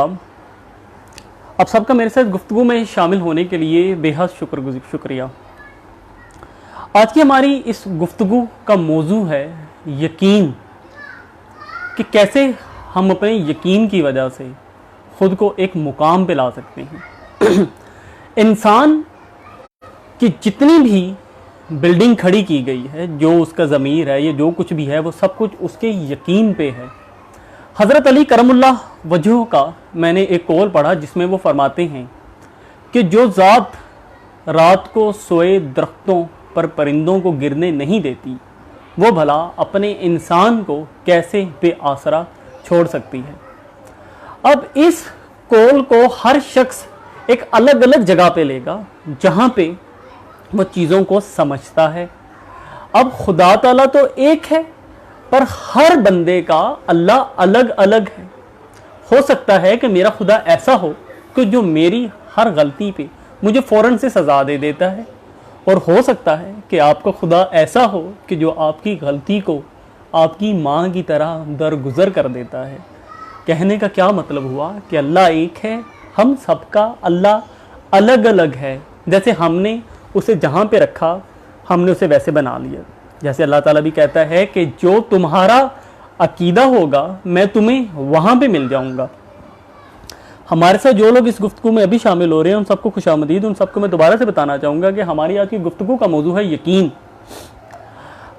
आप सबका मेरे साथ गुफ्तगू में शामिल होने के लिए बेहद शुक्रिया। आज की हमारी इस गुफ्तगू का मौजू है यकीन, कि कैसे हम अपने यकीन की वजह से ख़ुद को एक मुकाम पे ला सकते हैं। इंसान की जितनी भी बिल्डिंग खड़ी की गई है, जो उसका ज़मीर है, ये जो कुछ भी है, वो सब कुछ उसके यकीन पे है। हज़रत अली करमुल्लाह वजह का मैंने एक कौल पढ़ा जिसमें वो फरमाते हैं कि जो ज़ात रात को सोए दरख्तों पर परिंदों को गिरने नहीं देती, वो भला अपने इंसान को कैसे बेआसरा छोड़ सकती है। अब इस कौल को हर शख्स एक अलग अलग जगह पे लेगा जहाँ पे वो चीज़ों को समझता है। अब खुदा ताला तो एक है, पर हर बंदे का अल्लाह अलग अलग है। हो सकता है कि मेरा खुदा ऐसा हो कि जो मेरी हर गलती पे मुझे फ़ौरन से सज़ा दे देता है, और हो सकता है कि आपका खुदा ऐसा हो कि जो आपकी गलती को आपकी माँ की तरह दरगुजर कर देता है। कहने का क्या मतलब हुआ कि अल्लाह एक है, हम सबका अल्लाह अलग अलग है। जैसे हमने उसे जहाँ पे रखा, हमने उसे वैसे बना लिया। जैसे अल्लाह ताला भी कहता है कि जो तुम्हारा अकीदा होगा मैं तुम्हें वहाँ पे मिल जाऊँगा। हमारे साथ जो लोग इस गुफ्तगू में अभी शामिल हो रहे हैं उन सबको खुशामदीद। उन सबको मैं दोबारा से बताना चाहूँगा कि हमारी आज की गुफ्तगू का मौजू है यकीन।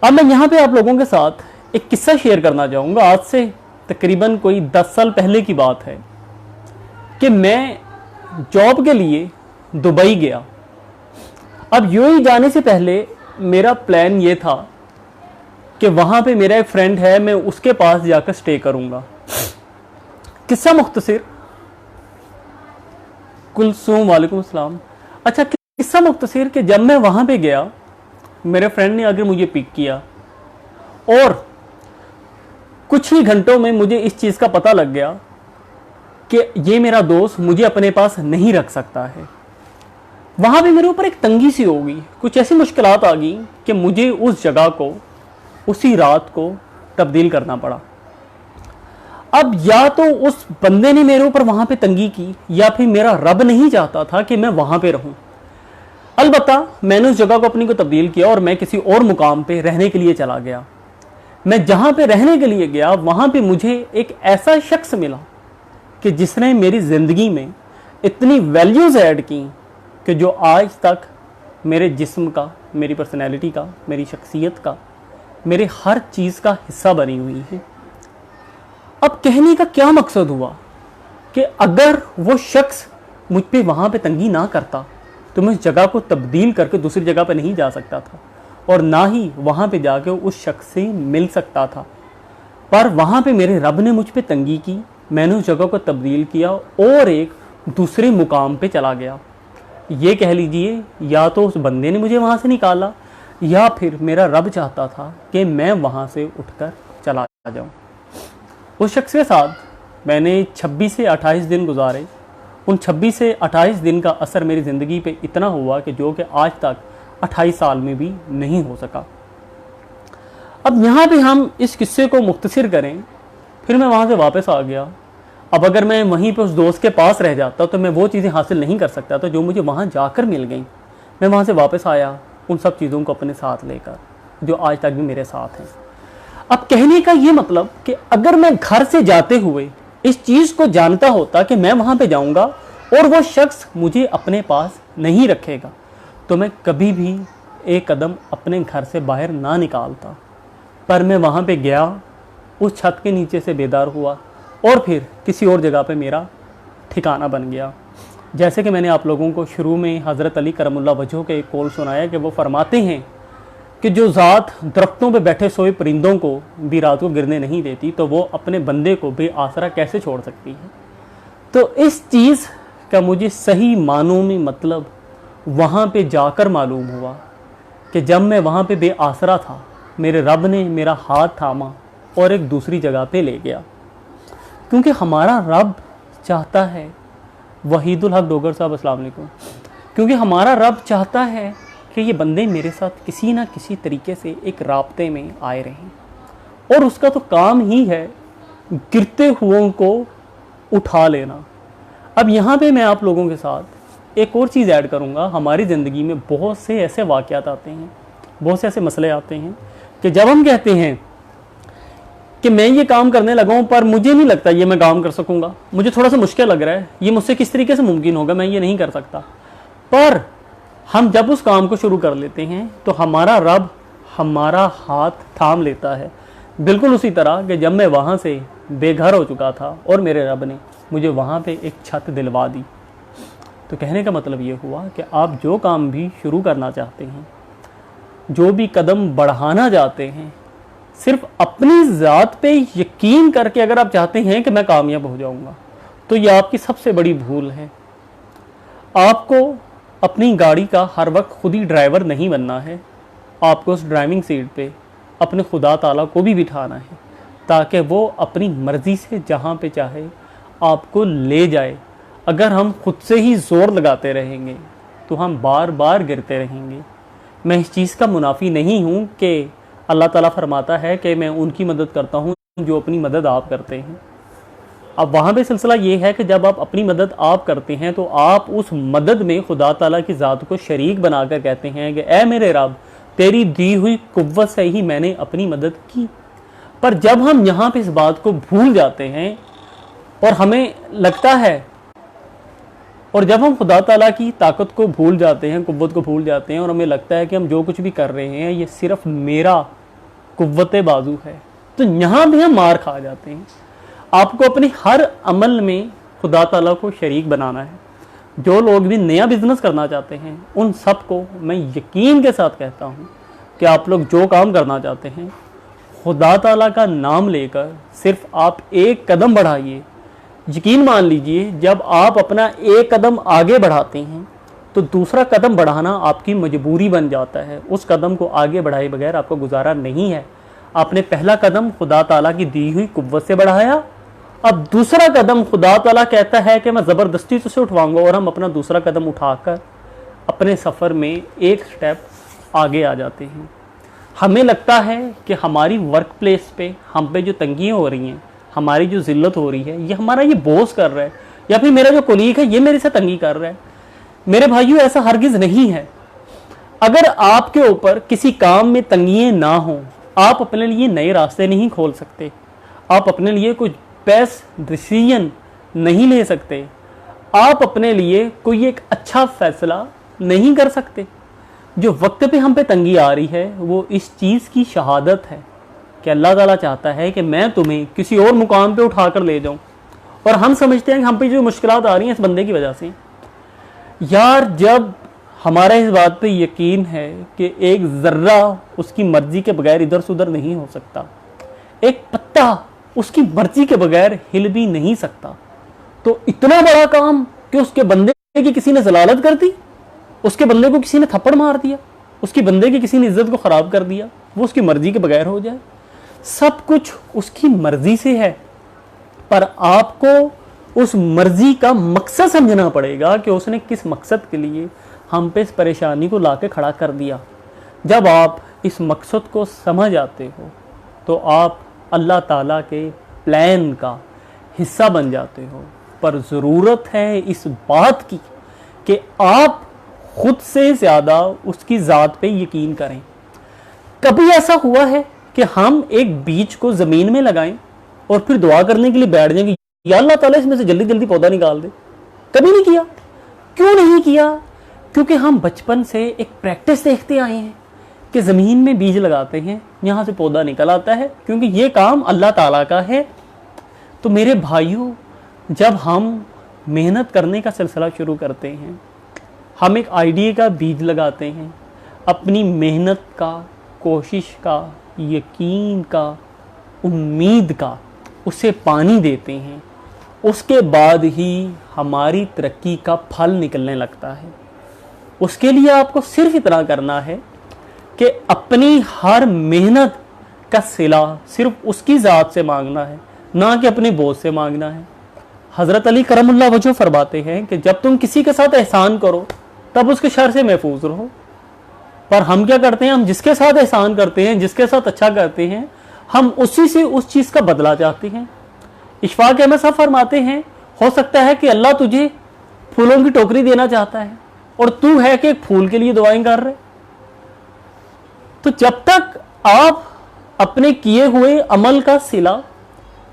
अब मैं यहाँ पे आप लोगों के साथ एक किस्सा शेयर करना चाहूँगा। आज से तकरीबन कोई 10 साल पहले की बात है कि मैं जॉब के लिए दुबई गया। अब यूं ही जाने से पहले मेरा प्लान ये था कि वहाँ पे मेरा एक फ्रेंड है, मैं उसके पास जाकर स्टे करूँगा। किस्सा मुख्तसर, कुलसूम वालेकुम अस्सलाम। अच्छा, किस्सा मुख्तसर कि जब मैं वहाँ पे गया, मेरे फ्रेंड ने आकर मुझे पिक किया और कुछ ही घंटों में मुझे इस चीज़ का पता लग गया कि ये मेरा दोस्त मुझे अपने पास नहीं रख सकता है। वहाँ पे मेरे ऊपर एक तंगी सी हो गई, कुछ ऐसी मुश्किलात आ गई कि मुझे उस जगह को उसी रात को तब्दील करना पड़ा। अब या तो उस बंदे ने मेरे ऊपर वहाँ पे तंगी की, या फिर मेरा रब नहीं चाहता था कि मैं वहाँ पे रहूँ। अलबत्ता मैंने उस जगह को अपनी को तब्दील किया और मैं किसी और मुकाम पे रहने के लिए चला गया। मैं जहाँ पे रहने के लिए गया वहाँ पे मुझे एक ऐसा शख्स मिला कि जिसने मेरी ज़िंदगी में इतनी वैल्यूज़ ऐड की कि जो आज तक मेरे जिस्म का, मेरी पर्सनैलिटी का, मेरी शख्सियत का, मेरे हर चीज़ का हिस्सा बनी हुई है। अब कहने का क्या मकसद हुआ कि अगर वो शख्स मुझ पे वहाँ पे तंगी ना करता तो मैं उस जगह को तब्दील करके दूसरी जगह पे नहीं जा सकता था, और ना ही वहाँ पे जाके उस शख्स से मिल सकता था। पर वहाँ पे मेरे रब ने मुझ पे तंगी की, मैंने उस जगह को तब्दील किया और एक दूसरे मुकाम पे चला गया। ये कह लीजिए या तो उस बंदे ने मुझे वहाँ से निकाला, या फिर मेरा रब चाहता था कि मैं वहाँ से उठकर चला जाऊँ। उस शख्स के साथ मैंने 26 से 28 दिन गुजारे। उन 26 से 28 दिन का असर मेरी ज़िंदगी पे इतना हुआ कि जो कि आज तक 28 साल में भी नहीं हो सका। अब यहाँ पे हम इस किस्से को मुख्तसर करें, फिर मैं वहाँ से वापस आ गया। अब अगर मैं वहीं पे उस दोस्त के पास रह जाता तो मैं वो चीज़ें हासिल नहीं कर सकता था जो मुझे वहाँ जाकर मिल गई। मैं वहाँ से वापस आया उन सब चीज़ों को अपने साथ लेकर, जो आज तक भी मेरे साथ हैं। अब कहने का ये मतलब कि अगर मैं घर से जाते हुए इस चीज़ को जानता होता कि मैं वहाँ पे जाऊँगा और वो शख्स मुझे अपने पास नहीं रखेगा, तो मैं कभी भी एक कदम अपने घर से बाहर ना निकालता। पर मैं वहाँ पे गया, उस छत के नीचे से बेदार हुआ और फिर किसी और जगह पे मेरा ठिकाना बन गया। जैसे कि मैंने आप लोगों को शुरू में हज़रत अली करमुल्लाह वजह के एक कौल सुनाया कि वो फरमाते हैं कि जो ज़ात दरख्तों पे बैठे सोए परिंदों को भी रात को गिरने नहीं देती, तो वो अपने बंदे को बेआसरा कैसे छोड़ सकती है। तो इस चीज़ का मुझे सही मानों में मतलब वहाँ पे जाकर मालूम हुआ कि जब मैं वहाँ पे बेआसरा था, मेरे रब ने मेरा हाथ थामा और एक दूसरी जगह पे ले गया। क्योंकि हमारा रब चाहता है, वहीदुल हक डोगर साहब अस्सलाम वालेकुम, क्योंकि हमारा रब चाहता है कि ये बंदे मेरे साथ किसी ना किसी तरीके से एक राब्ते में आए रहें, और उसका तो काम ही है गिरते हुओं को उठा लेना। अब यहाँ पे मैं आप लोगों के साथ एक और चीज़ ऐड करूँगा। हमारी ज़िंदगी में बहुत से ऐसे वाक़यात आते हैं, बहुत से ऐसे मसले आते हैं कि जब हम कहते हैं कि मैं ये काम करने लगा हूँ पर मुझे नहीं लगता ये मैं काम कर सकूँगा, मुझे थोड़ा सा मुश्किल लग रहा है, ये मुझसे किस तरीके से मुमकिन होगा, मैं ये नहीं कर सकता। पर हम जब उस काम को शुरू कर लेते हैं तो हमारा रब हमारा हाथ थाम लेता है, बिल्कुल उसी तरह कि जब मैं वहाँ से बेघर हो चुका था और मेरे रब ने मुझे वहाँ पे एक छत दिलवा दी। तो कहने का मतलब ये हुआ कि आप जो काम भी शुरू करना चाहते हैं, जो भी कदम बढ़ाना चाहते हैं, सिर्फ अपनी ज़ात पे यकीन करके अगर आप चाहते हैं कि मैं कामयाब हो जाऊंगा, तो ये आपकी सबसे बड़ी भूल है। आपको अपनी गाड़ी का हर वक्त खुद ही ड्राइवर नहीं बनना है, आपको उस ड्राइविंग सीट पे अपने खुदा ताला को भी बिठाना है ताकि वो अपनी मर्ज़ी से जहाँ पे चाहे आपको ले जाए। अगर हम खुद से ही ज़ोर लगाते रहेंगे तो हम बार बार गिरते रहेंगे। मैं इस चीज़ का मुनाफी नहीं हूँ कि अल्लाह ताला फरमाता है कि मैं उनकी मदद करता हूँ जो अपनी मदद आप करते हैं। अब वहाँ पे सिलसिला ये है कि जब आप अपनी मदद आप करते हैं तो आप उस मदद में खुदा ताला की ज़ात को शरीक बनाकर कहते हैं कि ए मेरे रब, तेरी दी हुई कुव्वत से ही मैंने अपनी मदद की। पर जब हम यहाँ पे इस बात को भूल जाते हैं और हमें लगता है, और जब हम खुदा ताला की ताकत को भूल जाते हैं, कुव्वत को भूल जाते हैं और हमें लगता है कि हम जो कुछ भी कर रहे हैं ये सिर्फ मेरा कुव्वत बाजू है, तो यहाँ भी हम मार खा जाते हैं। आपको अपने हर अमल में खुदा ताला को शरीक बनाना है। जो लोग भी नया बिजनेस करना चाहते हैं उन सबको मैं यकीन के साथ कहता हूँ कि आप लोग जो काम करना चाहते हैं खुदा ताला का नाम लेकर सिर्फ आप एक कदम बढ़ाइए। यकीन मान लीजिए जब आप अपना एक कदम आगे बढ़ाते हैं तो दूसरा कदम बढ़ाना आपकी मजबूरी बन जाता है। उस कदम को आगे बढ़ाए बगैर आपको गुजारा नहीं है। आपने पहला कदम खुदा ताला की दी हुई कुव्वत से बढ़ाया, अब दूसरा कदम खुदा ताला कहता है कि मैं ज़बरदस्ती से उठवाऊंगा, और हम अपना दूसरा कदम उठाकर अपने सफ़र में एक स्टेप आगे आ जाते हैं। हमें लगता है कि हमारी वर्क प्लेस पे हम पे जो तंगियाँ हो रही हैं, हमारी जो ज़िल्लत हो रही है, ये हमारा ये बॉस कर रहा है या फिर मेरा जो कोलीग है ये मेरे से तंगी कर रहा है। मेरे भाइयों, ऐसा हरगिज़ नहीं है। अगर आपके ऊपर किसी काम में तंगियाँ ना हों, आप अपने लिए नए रास्ते नहीं खोल सकते, आप अपने लिए कुछ बेस्ट डिसीजन नहीं ले सकते, आप अपने लिए कोई एक अच्छा फैसला नहीं कर सकते। जो वक्त पे हम पे तंगी आ रही है वो इस चीज़ की शहादत है कि अल्लाह ताला चाहता है कि मैं तुम्हें किसी और मुकाम पे उठा कर ले जाऊं, और हम समझते हैं कि हम पे जो मुश्किलात आ रही हैं इस बंदे की वजह से। यार, जब हमारा इस बात पे यकीन है कि एक ज़र्रा उसकी मर्जी के बगैर इधर से उधर नहीं हो सकता, एक पत्ता उसकी मर्जी के बगैर हिल भी नहीं सकता, तो इतना बड़ा काम कि उसके बंदे की किसी ने जलालत कर दी, उसके बंदे को किसी ने थप्पड़ मार दिया, उसकी बंदे की किसी ने इज्जत को ख़राब कर दिया, वो उसकी मर्जी के बगैर हो जाए। सब कुछ उसकी मर्जी से है, पर आपको उस मर्जी का मकसद समझना पड़ेगा कि उसने किस मकसद के लिए हम पे इस परेशानी को लाके खड़ा कर दिया। जब आप इस मकसद को समझ आते हो तो आप अल्लाह ताला के प्लान का हिस्सा बन जाते हो। पर ज़रूरत है इस बात की कि आप खुद से ज़्यादा उसकी ज़ात पे यकीन करें। कभी ऐसा हुआ है कि हम एक बीज को ज़मीन में लगाएं और फिर दुआ करने के लिए बैठ जाएंगे, या अल्लाह ताला इसमें से जल्दी जल्दी पौधा निकाल दे? कभी नहीं किया। क्यों नहीं किया? क्योंकि हम बचपन से एक प्रैक्टिस देखते आए हैं कि ज़मीन में बीज लगाते हैं, यहाँ से पौधा निकल आता है, क्योंकि ये काम अल्लाह ताला का है। तो मेरे भाइयों, जब हम मेहनत करने का सिलसिला शुरू करते हैं, हम एक आइडिया का बीज लगाते हैं, अपनी मेहनत का, कोशिश का, यकीन का, उम्मीद का, उसे पानी देते हैं, उसके बाद ही हमारी तरक्की का फल निकलने लगता है। उसके लिए आपको सिर्फ इतना करना है कि अपनी हर मेहनत का सिला सिर्फ उसकी ज़ात से मांगना है, ना कि अपने बॉस से मांगना है। हज़रत अली करमुल्लाह वजह फरमाते हैं कि जब तुम किसी के साथ एहसान करो तब उसके शर से महफूज रहो। पर हम क्या करते हैं, हम जिसके साथ एहसान करते हैं, जिसके साथ अच्छा करते हैं, हम उसी से उस चीज़ का बदला चाहते हैं। इशफाक अहमद साहब फरमाते हैं, हो सकता है कि अल्लाह तुझे फूलों की टोकरी देना चाहता है और तू है कि एक फूल के लिए दुआएं कर रहे। तो जब तक आप अपने किए हुए अमल का सिला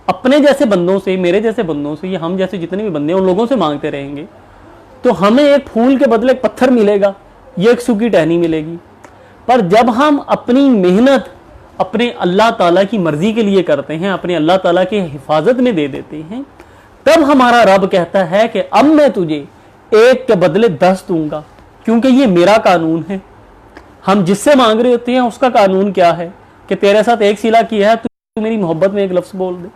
अपने जैसे बंदों से, मेरे जैसे बंदों से, या हम जैसे जितने भी बंदे हैं उन लोगों से मांगते रहेंगे, तो हमें एक फूल के बदले एक पत्थर मिलेगा, ये एक सूखी टहनी मिलेगी। पर जब हम अपनी मेहनत अपने अल्लाह ताला की मर्जी के लिए करते हैं, अपने अल्लाह ताला की हिफाजत में दे देते हैं, तब हमारा रब कहता है कि अब मैं तुझे एक के बदले 10 दूंगा, क्योंकि ये मेरा कानून है। हम जिससे मांग रहे होते हैं उसका कानून क्या है कि तेरे साथ एक सिला किया है, तू मेरी मोहब्बत में एक लफ्ज बोल दे।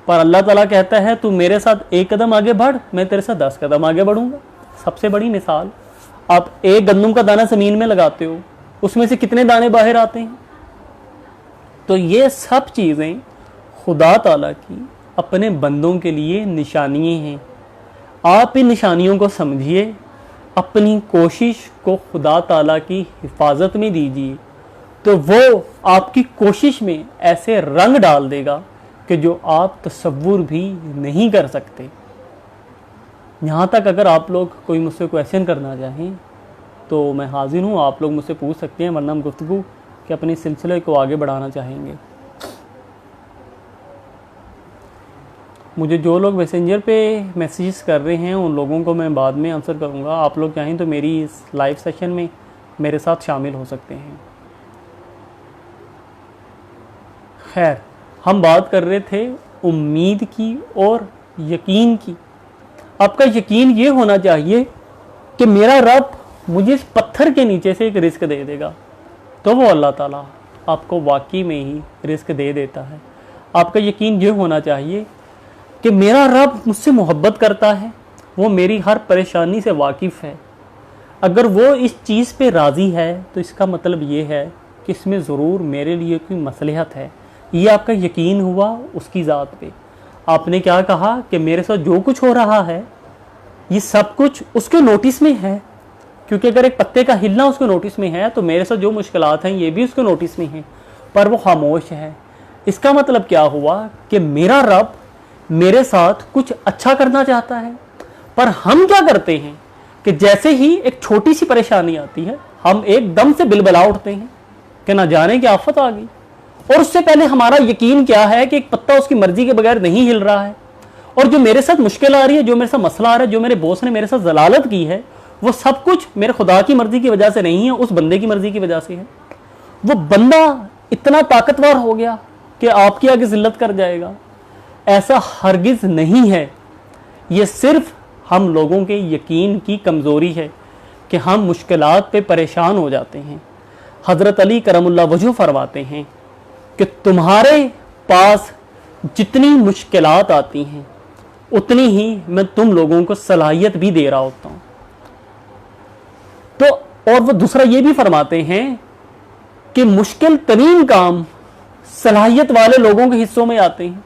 पर अल्लाह ताला कहता है तू मेरे साथ एक कदम आगे बढ़, मैं तेरे साथ 10 कदम आगे बढ़ूंगा। सबसे बड़ी मिसाल, आप एक गंदम का दाना जमीन में लगाते हो, उसमें से कितने दाने बाहर आते हैं। तो ये सब चीजें खुदा ताला की अपने बंदों के लिए निशानियां हैं। आप इन निशानियों को समझिए, अपनी कोशिश को खुदा ताला की हिफाजत में दीजिए, तो वो आपकी कोशिश में ऐसे रंग डाल देगा कि जो आप तसव्वुर भी नहीं कर सकते। यहाँ तक अगर आप लोग कोई मुझसे क्वेश्चन करना चाहें तो मैं हाजिर हूँ, आप लोग मुझसे पूछ सकते हैं, वरना हम गुफ्तगू के अपने सिलसिले को आगे बढ़ाना चाहेंगे। मुझे जो लोग मैसेंजर पे मैसेजेस कर रहे हैं उन लोगों को मैं बाद में आंसर करूँगा। आप लोग चाहें तो मेरी इस लाइव सेशन में मेरे साथ शामिल हो सकते हैं। खैर, हम बात कर रहे थे उम्मीद की और यकीन की। आपका यकीन ये होना चाहिए कि मेरा रब मुझे इस पत्थर के नीचे से एक रिस्क दे देगा, तो वो अल्लाह ताला आपको वाकई में ही रिस्क दे देता है। आपका यकीन ये होना चाहिए कि मेरा रब मुझसे मोहब्बत करता है, वो मेरी हर परेशानी से वाकिफ़ है। अगर वो इस चीज़ पे राज़ी है तो इसका मतलब ये है कि इसमें ज़रूर मेरे लिए कोई मसलहत है। ये आपका यकीन हुआ उसकी ज़ात पे। आपने क्या कहा कि मेरे साथ जो कुछ हो रहा है ये सब कुछ उसके नोटिस में है, क्योंकि अगर एक पत्ते का हिलना उसके नोटिस में है तो मेरे साथ जो मुश्किलात हैं ये भी उसके नोटिस में हैं, पर वो खामोश है। इसका मतलब क्या हुआ कि मेरा रब मेरे साथ कुछ अच्छा करना चाहता है। पर हम क्या करते हैं कि जैसे ही एक छोटी सी परेशानी आती है हम एकदम से बिलबला उठते हैं कि ना जाने की आफत आ गई, और उससे पहले हमारा यकीन क्या है कि एक पत्ता उसकी मर्जी के बगैर नहीं हिल रहा है, और जो मेरे साथ मुश्किल आ रही है, जो मेरे साथ मसला आ रहा है, जो मेरे बॉस ने मेरे साथ जलालत की है, वो सब कुछ मेरे खुदा की मर्जी की वजह से नहीं है, उस बंदे की मर्जी की वजह से है। वो बंदा इतना ताकतवर हो गया कि आपकी आगे जिल्लत कर जाएगा, ऐसा हरगिज नहीं है। ये सिर्फ हम लोगों के यकीन की कमज़ोरी है कि हम मुश्किलात पे परेशान हो जाते हैं। हज़रत अली करमुल्लाह वजह फरमाते हैं कि तुम्हारे पास जितनी मुश्किलात आती हैं उतनी ही मैं तुम लोगों को सलाहियत भी दे रहा होता हूँ। तो और वो दूसरा ये भी फरमाते हैं कि मुश्किल तरीन काम सलाहियत वाले लोगों के हिस्सों में आते हैं।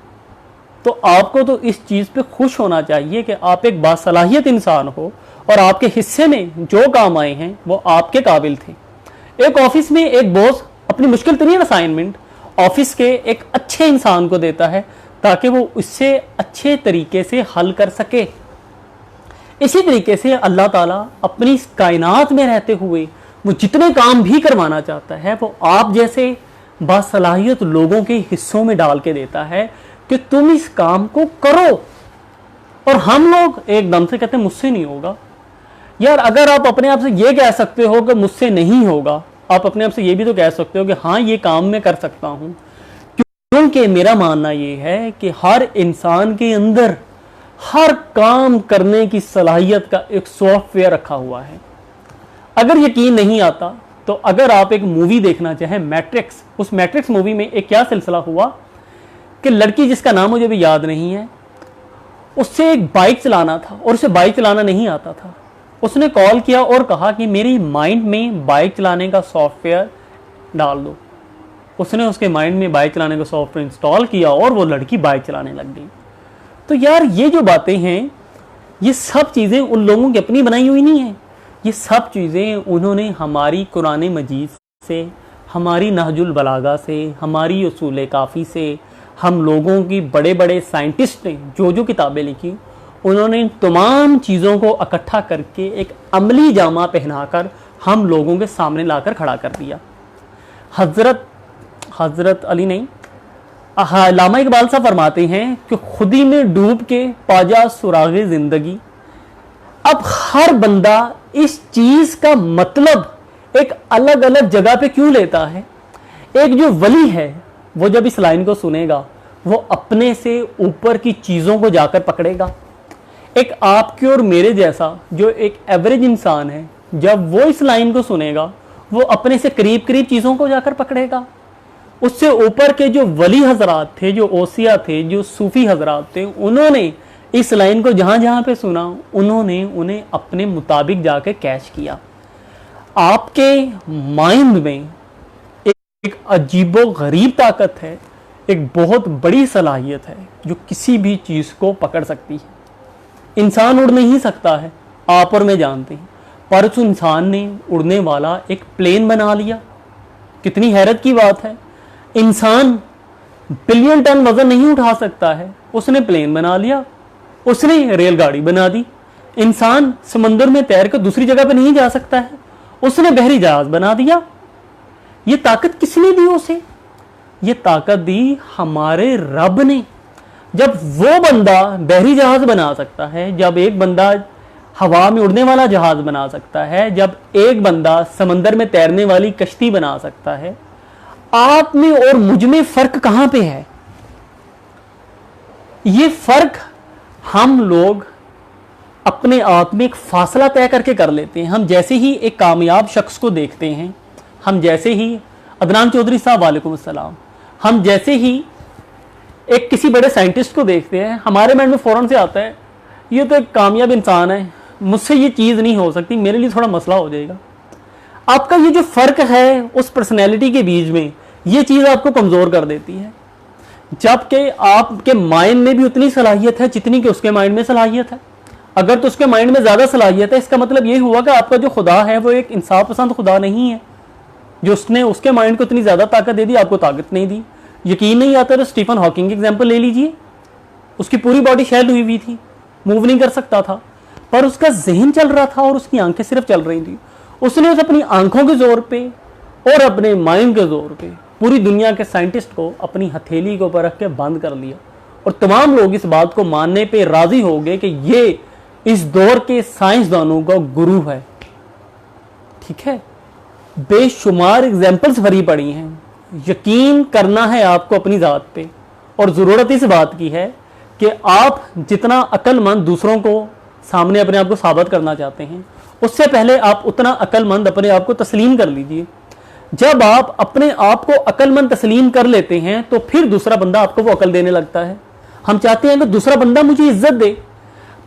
तो आपको तो इस चीज़ पे खुश होना चाहिए कि आप एक बासलाहियत इंसान हो और आपके हिस्से में जो काम आए हैं वो आपके काबिल थे। एक ऑफिस में एक बॉस अपनी मुश्किल तरीन असाइनमेंट ऑफिस के एक अच्छे इंसान को देता है ताकि वो उससे अच्छे तरीके से हल कर सके। इसी तरीके से अल्लाह ताला अपनी इस कायनात में रहते हुए वो जितने काम भी करवाना चाहता है वो आप जैसे बासलाहियत लोगों के हिस्सों में डाल के देता है कि तुम इस काम को करो। और हम लोग एकदम से कहते हैं मुझसे नहीं होगा। यार, अगर आप अपने आप से ये कह सकते हो कि मुझसे नहीं होगा, आप अपने आप से ये भी तो कह सकते हो कि हाँ ये काम मैं कर सकता हूं, क्योंकि मेरा मानना ये है कि हर इंसान के अंदर हर काम करने की सलाहियत का एक सॉफ्टवेयर रखा हुआ है। अगर यकीन नहीं आता तो अगर आप एक मूवी देखना चाहें मैट्रिक्स, उस मैट्रिक्स मूवी में एक क्या सिलसिला हुआ कि लड़की जिसका नाम मुझे भी याद नहीं है, उससे एक बाइक चलाना था और उसे बाइक चलाना नहीं आता था। उसने कॉल किया और कहा कि मेरी माइंड में बाइक चलाने का सॉफ्टवेयर डाल दो। उसने उसके माइंड में बाइक चलाने का सॉफ्टवेयर इंस्टॉल किया और वो लड़की बाइक चलाने लग गई। तो यार, ये जो बातें हैं ये सब चीज़ें उन लोगों की अपनी बनाई हुई नहीं है। ये सब चीज़ें उन्होंने हमारी कुरान मजीद से, हमारी नहजुल बलागा से, हमारी उसूल काफ़ी से, हम लोगों की बड़े बड़े साइंटिस्ट ने जो जो किताबें लिखी उन्होंने इन तमाम चीज़ों को इकट्ठा करके एक अमली जामा पहनाकर हम लोगों के सामने लाकर खड़ा कर दिया। हजरत अली नहीं, अल्लामा इकबाल साहब फरमाते हैं कि खुदी में डूब के पाजा सुरागे जिंदगी। अब हर बंदा इस चीज का मतलब एक अलग अलग जगह पे क्यों लेता है? एक जो वली है वो जब इस लाइन को सुनेगा वो अपने से ऊपर की चीजों को जाकर पकड़ेगा। एक आपके और मेरे जैसा जो एक एवरेज इंसान है, जब वो इस लाइन को सुनेगा वो अपने से करीब करीब चीजों को जाकर पकड़ेगा। उससे ऊपर के जो वली हजरात थे, जो ओसिया थे, जो सूफी हजरात थे, उन्होंने इस लाइन को जहां जहां पे सुना उन्होंने उन्हें अपने मुताबिक जाके कैच किया। आपके माइंड में एक अजीबो गरीब ताकत है, एक बहुत बड़ी सलाहियत है जो किसी भी चीज को पकड़ सकती है। इंसान उड़ नहीं सकता है, आप और मैं जानते हैं, पर उस इंसान ने उड़ने वाला एक प्लेन बना लिया। कितनी हैरत की बात है। इंसान बिलियन टन वजन नहीं उठा सकता है, उसने प्लेन बना लिया, उसने रेलगाड़ी बना दी। इंसान समंदर में तैर कर दूसरी जगह पे नहीं जा सकता है, उसने बहरी जहाज बना दिया। ये ताकत किसने दी उसे? ये ताकत दी हमारे रब ने। जब वो बंदा बहरी जहाज बना सकता है, जब एक बंदा हवा में उड़ने वाला जहाज बना सकता है, जब एक बंदा समंदर में तैरने वाली कश्ती बना सकता है, आप में और मुझ में फर्क कहां पे है? ये फर्क हम लोग अपने आप में एक फासला तय करके कर लेते हैं। हम जैसे ही एक कामयाब शख्स को देखते हैं, हम जैसे ही अदनान चौधरी साहब वालेकुम अस्सलाम, हम जैसे ही एक किसी बड़े साइंटिस्ट को देखते हैं, हमारे माइंड में फौरन से आता है ये तो एक कामयाब इंसान है, मुझसे ये चीज़ नहीं हो सकती, मेरे लिए थोड़ा मसला हो जाएगा। आपका ये जो फर्क है उस पर्सनैलिटी के बीच में, ये चीज़ आपको कमज़ोर कर देती है। जबकि आपके माइंड में भी उतनी सलाहियत है जितनी कि उसके माइंड में सलाहियत है। अगर तो उसके माइंड में ज़्यादा सलाहियत है, इसका मतलब ये हुआ कि आपका जो खुदा है वो एक इंसाफ पसंद खुदा नहीं है, जो उसने उसके माइंड को इतनी ज़्यादा ताकत दे दी, आपको ताकत नहीं दी। यकीन नहीं आता तो स्टीफन हॉकिंग की एग्जाम्पल ले लीजिए। उसकी पूरी बॉडी शैल हुई हुई थी, मूव नहीं कर सकता था, पर उसका जहन चल रहा था और उसकी आंखें सिर्फ चल रही थी। उसने उस अपनी आंखों के जोर पे और अपने माइंड के जोर पे पूरी दुनिया के साइंटिस्ट को अपनी हथेली के ऊपर रख के बंद कर लिया। और तमाम लोग इस बात को मानने पे राजी हो गए कि ये इस दौर के साइंसदानों का गुरु है। ठीक है, बेशुमार एग्जाम्पल्स भरी पड़ी हैं। यकीन करना है आपको अपनी ज़ात पे, और ज़रूरत इस बात की है कि आप जितना अक्लमंद दूसरों को सामने अपने आप को साबित करना चाहते हैं, उससे पहले आप उतना अक्लमंद अपने आप को तस्लीम कर लीजिए। जब आप अपने आप को अक्लमंद तस्लीम कर लेते हैं तो फिर दूसरा बंदा आपको वो अकल देने लगता है। हम चाहते हैं कि दूसरा बंदा मुझे इज्जत दे,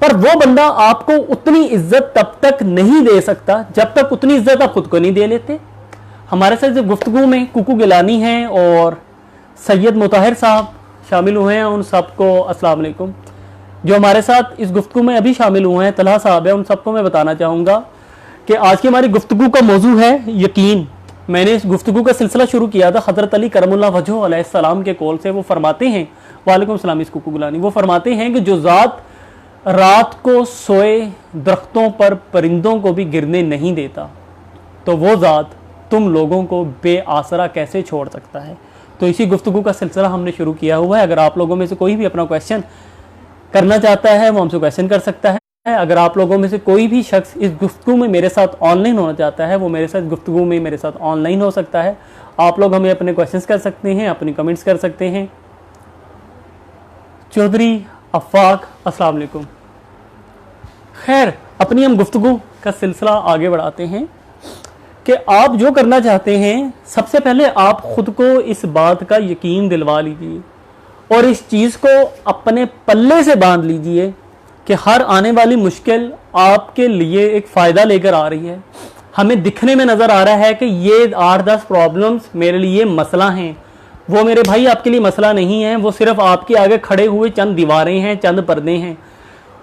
पर वो बंदा आपको उतनी इज्जत तब तक नहीं दे सकता जब तक उतनी इज्जत आप खुद को नहीं दे लेते। हमारे साथ जो गुफ्तगू में कुकू गिलानी है और सैयद मुताहिर साहब शामिल हुए हैं, उन सबको अस्सलाम वालेकुम। जो हमारे साथ इस गुफ्तगू में अभी शामिल हुए हैं तलहा साहब है, उन सबको मैं बताना चाहूँगा कि आज की हमारी गुफ्तगू का मौजू है यकीन। मैंने इस गुफ्तगू का सिलसिला शुरू किया था हज़रत अली करमुल्लाह वजह अलैहिस्सलाम के कौल से। वो फरमाते हैं, वालेकुम सलाम इस कुकू गुलानी, वो फरमाते हैं कि जो ज़ात रात को सोए दरख्तों पर परिंदों को भी गिरने नहीं देता, तो वो ज़ात तुम लोगों को बेआसरा कैसे छोड़ सकता है। तो इसी गुफ्तगू का सिलसिला हमने शुरू किया हुआ है। अगर आप लोगों में से कोई भी अपना क्वेश्चन करना चाहता है वो हमसे क्वेश्चन कर सकता है। अगर आप लोगों में से कोई भी शख्स इस गुफ्तगू में मेरे साथ ऑनलाइन होना चाहता है, वो मेरे साथ गुफ्तगू में मेरे साथ ऑनलाइन हो सकता है। आप लोग हमें अपने क्वेश्चंस कर सकते हैं, अपनी कमेंट्स कर सकते हैं। चौधरी अफ़ाक अस्सलाम वालेकुम। खैर, अपनी हम गुफ्तगू का सिलसिला आगे बढ़ाते हैं कि आप जो करना चाहते हैं, सबसे पहले आप ख़ुद को इस बात का यकीन दिलवा लीजिए और इस चीज़ को अपने पल्ले से बांध लीजिए कि हर आने वाली मुश्किल आपके लिए एक फ़ायदा लेकर आ रही है। हमें दिखने में नज़र आ रहा है कि ये 8-10 प्रॉब्लम्स मेरे लिए मसला हैं, वो मेरे भाई आपके लिए मसला नहीं है, वो सिर्फ आपके आगे खड़े हुए चंद दीवारें हैं, चंद पर्दे हैं।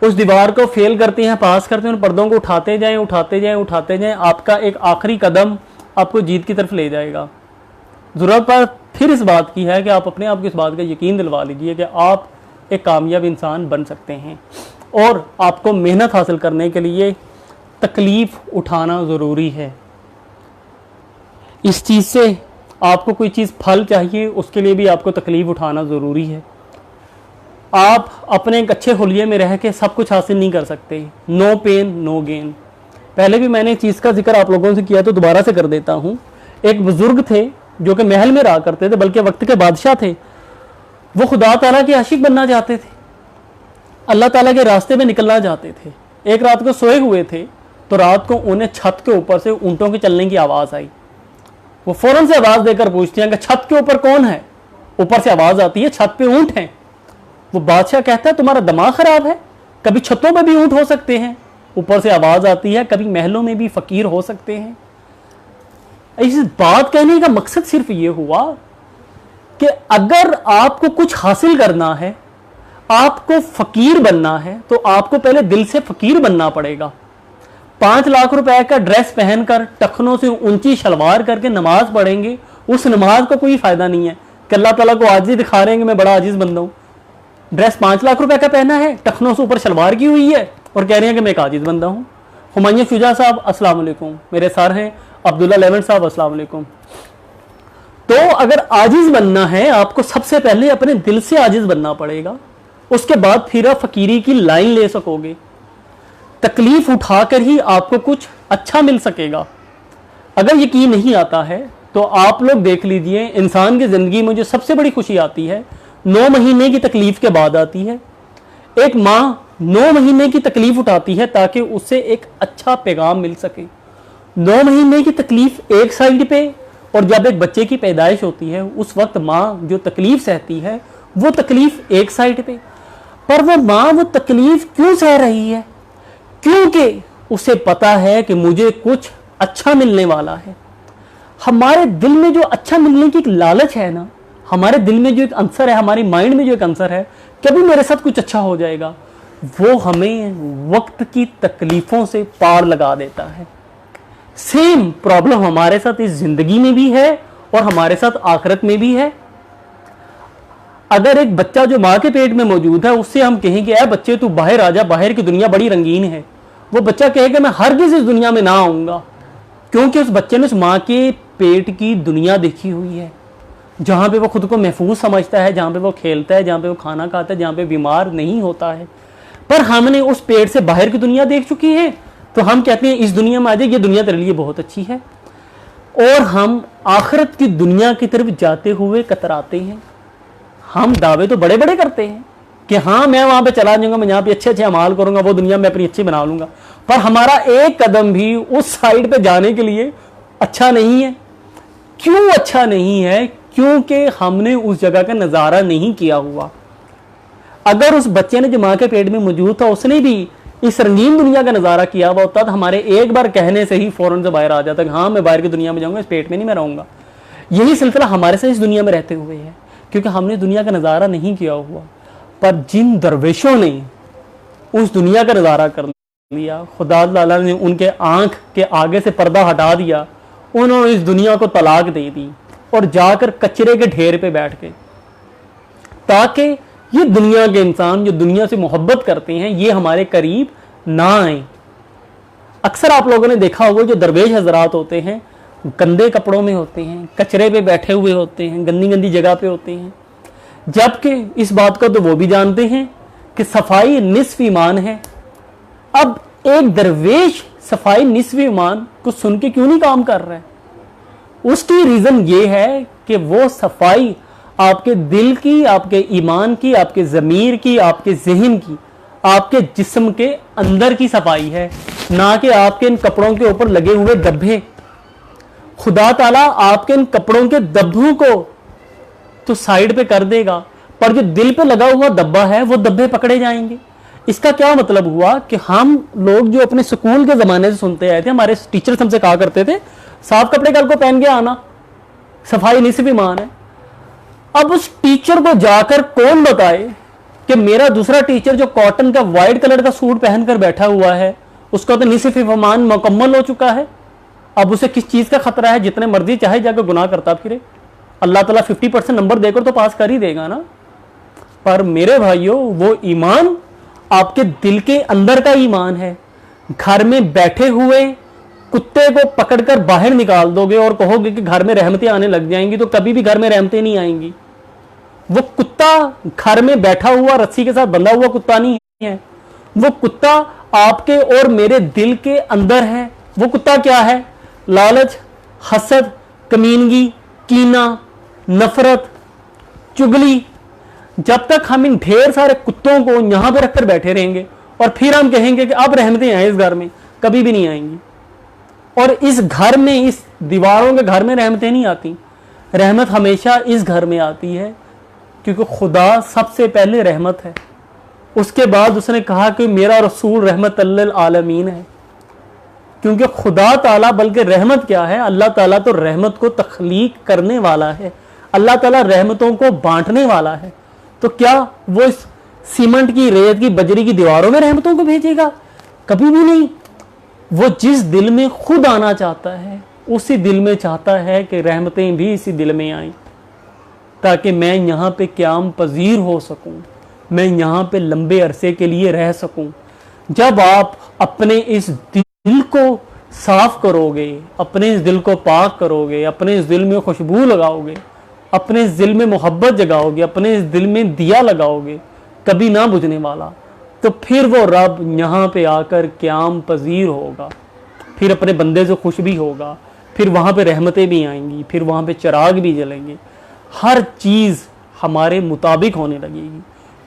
उस दीवार को फेल करते हैं, पास करते हैं, उन पर्दों को उठाते जाएं, उठाते जाएं, उठाते जाएं। आपका एक आखिरी कदम आपको जीत की तरफ ले जाएगा। ज़रूरत पर फिर इस बात की है कि आप अपने आप को इस बात का यकीन दिलवा लीजिए कि आप एक कामयाब इंसान बन सकते हैं। और आपको मेहनत हासिल करने के लिए तकलीफ उठाना ज़रूरी है। इस चीज़ से आपको कोई चीज़ फल चाहिए, उसके लिए भी आपको तकलीफ उठाना ज़रूरी है। आप अपने एक अच्छे हुलिये में रह के सब कुछ हासिल नहीं कर सकते। No pain no gain. पहले भी मैंने एक चीज़ का जिक्र आप लोगों से किया तो दोबारा से कर देता हूँ। एक बुज़ुर्ग थे जो कि महल में रहा करते थे, बल्कि वक्त के बादशाह थे। वो खुदा ताला के आशिक बनना चाहते थे, अल्लाह ताला के रास्ते में निकलना चाहते थे। एक रात को सोए हुए थे तो रात को उन्हें छत के ऊपर से ऊँटों के चलने की आवाज़ आई। वो फौरन से आवाज़ देकर पूछते हैं कि छत के ऊपर कौन है? ऊपर से आवाज़ आती है छत पे ऊँट हैं। वो बादशाह कहता है तुम्हारा दिमाग खराब है, कभी छतों पे भी ऊँट हो सकते हैं। ऊपर से आवाज़ आती है कभी महलों में भी फ़कीर हो सकते हैं। इस बात कहने का मकसद सिर्फ ये हुआ कि अगर आपको कुछ हासिल करना है, आपको फ़कीर बनना है, तो आपको पहले दिल से फ़कीर बनना पड़ेगा। 5 लाख रुपए का ड्रेस पहनकर टखनों से ऊंची शलवार करके नमाज पढ़ेंगे, उस नमाज का कोई फ़ायदा नहीं है कि अल्लाह ताला को आजिज़ दिखा रहे हैं कि मैं बड़ा आजिज़ बंदा हूँ। ड्रेस 5 लाख रुपए का पहना है, टखनों से ऊपर शलवार की हुई है और कह रहे हैं कि मैं एक आजिज़ बंदा हूँ। हुमायूं शुजा साहब अस्सलाम वालेकुम, मेरे सर हैं अब्दुल्ला लेवेंट साहब अस्सलाम वालेकुम। तो अगर आजिज़ बनना है आपको सबसे पहले अपने दिल से आजिज़ बनना पड़ेगा, उसके बाद फिर आप फ़कीरी की लाइन ले सकोगे। तकलीफ उठाकर ही आपको कुछ अच्छा मिल सकेगा। अगर यकीन नहीं आता है तो आप लोग देख लीजिए, इंसान की ज़िंदगी में जो सबसे बड़ी खुशी आती है 9 महीने की तकलीफ के बाद आती है। एक माँ 9 महीने की तकलीफ उठाती है ताकि उससे एक अच्छा पैगाम मिल सके। 9 महीने की तकलीफ एक साइड पे, और जब एक बच्चे की पैदाइश होती है उस वक्त माँ जो तकलीफ सहती है वो तकलीफ एक साइड पे। पर वो माँ वो तकलीफ क्यों सह रही है? क्योंकि उसे पता है कि मुझे कुछ अच्छा मिलने वाला है। हमारे दिल में जो अच्छा मिलने की एक लालच है ना, हमारे दिल में जो एक आंसर है, हमारी माइंड में जो एक आंसर है कि अभी मेरे साथ कुछ अच्छा हो जाएगा, वो हमें वक्त की तकलीफों से पार लगा देता है। सेम प्रॉब्लम हमारे साथ इस जिंदगी में भी है और हमारे साथ आखिरत में भी है। अगर एक बच्चा जो माँ के पेट में मौजूद है उससे हम कहें कि ऐ बच्चे तू बाहर आ जा, बाहर की दुनिया बड़ी रंगीन है, वो बच्चा कहेगा मैं हरगिज़ इस दुनिया में ना आऊँगा, क्योंकि उस बच्चे ने उस माँ के पेट की दुनिया देखी हुई है, जहाँ पे वो खुद को महफूज समझता है, जहाँ पे वो खेलता है, जहाँ पे वो खाना खाता है, जहाँ पे बीमार नहीं होता है। पर हमने उस पेट से बाहर की दुनिया देख चुकी है तो हम कहते हैं इस दुनिया में आ जाए, ये दुनिया तेरे लिए बहुत अच्छी है, और हम आखिरत की दुनिया की तरफ जाते हुए कतराते हैं। हम दावे तो बड़े बड़े करते हैं कि हाँ मैं वहाँ पे चला जाऊँगा, मैं यहाँ पे अच्छे अच्छे अमाल करूँगा, वो दुनिया मैं अपनी अच्छी बना लूँगा, पर हमारा एक कदम भी उस साइड पे जाने के लिए अच्छा नहीं है। क्यों अच्छा नहीं है? क्योंकि हमने उस जगह का नज़ारा नहीं किया हुआ। अगर उस बच्चे ने जो माँ के पेट में मौजूद था उसने भी इस रंगीन दुनिया का नज़ारा किया हुआ होता तो हमारे एक बार कहने से ही फौरन से बाहर आ जाता कि हाँ मैं बाहर की दुनिया में जाऊँगा, इस पेट में नहीं मैं रहूँगा। यही सिलसिला हमारे से इस दुनिया में रहते हुए है, क्योंकि हमने दुनिया का नज़ारा नहीं किया हुआ। पर जिन दरवेशों ने उस दुनिया का नज़ारा कर लिया, खुदा ताला ने उनके आँख के आगे से पर्दा हटा दिया, उन्होंने इस दुनिया को तलाक दे दी और जाकर कचरे के ढेर पे बैठ गए, ताकि ये दुनिया के इंसान जो दुनिया से मोहब्बत करते हैं ये हमारे करीब ना आए। अक्सर आप लोगों ने देखा होगा जो दरवेश हजरात होते हैं गंदे कपड़ों में होते हैं, कचरे पे बैठे हुए होते हैं, गंदी गंदी जगह पे होते हैं, जबकि इस बात को तो वो भी जानते हैं कि सफाई निस्फ ईमान है। अब एक दरवेश सफाई निस्फ ईमान को सुन के क्यों नहीं काम कर रहा है? उसकी रीज़न ये है कि वो सफाई आपके दिल की, आपके ईमान की, आपके ज़मीर की, आपके जहन की, आपके जिस्म के अंदर की सफाई है, ना कि आपके इन कपड़ों के ऊपर लगे हुए धब्बे। खुदा ताला आपके इन कपड़ों के धब्बों को तो साइड पे कर देगा, पर जो दिल पे लगा हुआ धब्बा है वो धब्बे पकड़े जाएंगे। इसका क्या मतलब हुआ कि हम लोग जो अपने स्कूल के ज़माने से सुनते आए थे, हमारे टीचर्स हमसे कहा करते थे साफ कपड़े कल को पहन के आना, सफाई निस्फ ईमान है। अब उस टीचर को जाकर कौन बताए कि मेरा दूसरा टीचर जो कॉटन का वाइट कलर का सूट पहनकर बैठा हुआ है उसका तो निस्फ ईमान मुकम्मल हो चुका है, अब उसे किस चीज़ का खतरा है? जितने मर्जी चाहे जाकर गुनाह करता फिरे, अल्लाह ताला 50% नंबर देकर तो पास कर ही देगा ना। पर मेरे भाइयों वो ईमान आपके दिल के अंदर का ईमान है। घर में बैठे हुए कुत्ते को पकड़कर बाहर निकाल दोगे और कहोगे कि घर में रहमतें आने लग जाएंगी, तो कभी भी घर में रहमतें नहीं आएंगी। वो कुत्ता घर में बैठा हुआ रस्सी के साथ बंधा हुआ कुत्ता नहीं है, वो कुत्ता आपके और मेरे दिल के अंदर है। वो कुत्ता क्या है? लालच, हसद, कमीनगी, कीना, नफरत, चुगली। जब तक हम इन ढेर सारे कुत्तों को यहां पर रखकर बैठे रहेंगे और फिर हम कहेंगे कि अब रहमतें आए इस घर में, कभी भी नहीं आएंगी। और इस घर में, इस दीवारों के घर में रहमतें नहीं आती। रहमत हमेशा इस घर में आती है, क्योंकि खुदा सबसे पहले रहमत है। उसके बाद उसने कहा कि मेरा रसूल रहमत लिल आलमीन है, क्योंकि खुदा ताला, बल्कि रहमत क्या है, अल्लाह ताला तो रहमत को तख्लीक करने वाला है, अल्लाह ताला रहमतों को बांटने वाला है। तो क्या वो इस सीमेंट की, रेत की, बजरी की दीवारों में रहमतों को भेजेगा? कभी भी नहीं। वो जिस दिल में खुद आना चाहता है, उसी दिल में चाहता है कि रहमतें भी इसी दिल में आएं, ताकि मैं यहाँ पे क़याम पजीर हो सकूं, मैं यहाँ पे लंबे अरसे के लिए रह सकूं। जब आप अपने इस दिल को साफ करोगे, अपने इस दिल को पाक करोगे, अपने इस दिल में खुशबू लगाओगे, अपने इस दिल में मोहब्बत जगाओगे, अपने इस दिल में दिया लगाओगे कभी ना बुझने वाला, तो फिर वो रब यहाँ पे आकर क़याम पजीर होगा, फिर अपने बंदे से खुश भी होगा, फिर वहाँ पे रहमतें भी आएंगी, फिर वहाँ पे चिराग भी जलेंगे, हर चीज़ हमारे मुताबिक होने लगेगी।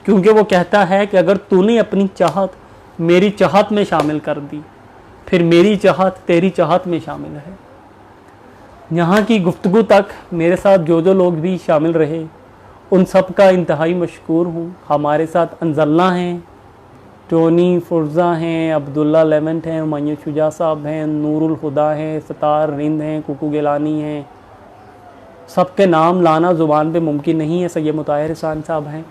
क्योंकि वो कहता है कि अगर तूने अपनी चाहत मेरी चाहत में शामिल कर दी, फिर मेरी चाहत तेरी चाहत में शामिल है। यहाँ की गुफ्तगू तक मेरे साथ जो जो लोग भी शामिल रहे, उन सब का इंतहाई मशकूर हूँ। हमारे साथ अंजल्ला हैं, टोनी फुर्जा हैं, अब्दुल्ला लेमेंट हैं, हुमायूं शुजा साहब हैं, नूरुल खुदा हैं, सतार रिंद हैं, कुकू गिलानी हैं। सबके नाम लाना ज़ुबान पे मुमकिन नहीं है। सैयद मुताहिर हसन साहब हैं।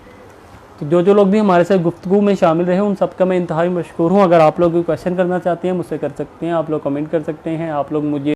तो जो जो लोग भी हमारे साथ गुफ्तगू में शामिल रहे, उन सबका मैं इंतहाई मशकूर हूँ। अगर आप लोग कोई क्वेश्चन करना चाहते हैं मुझसे कर सकते हैं, आप लोग कमेंट कर सकते हैं, आप लोग मुझे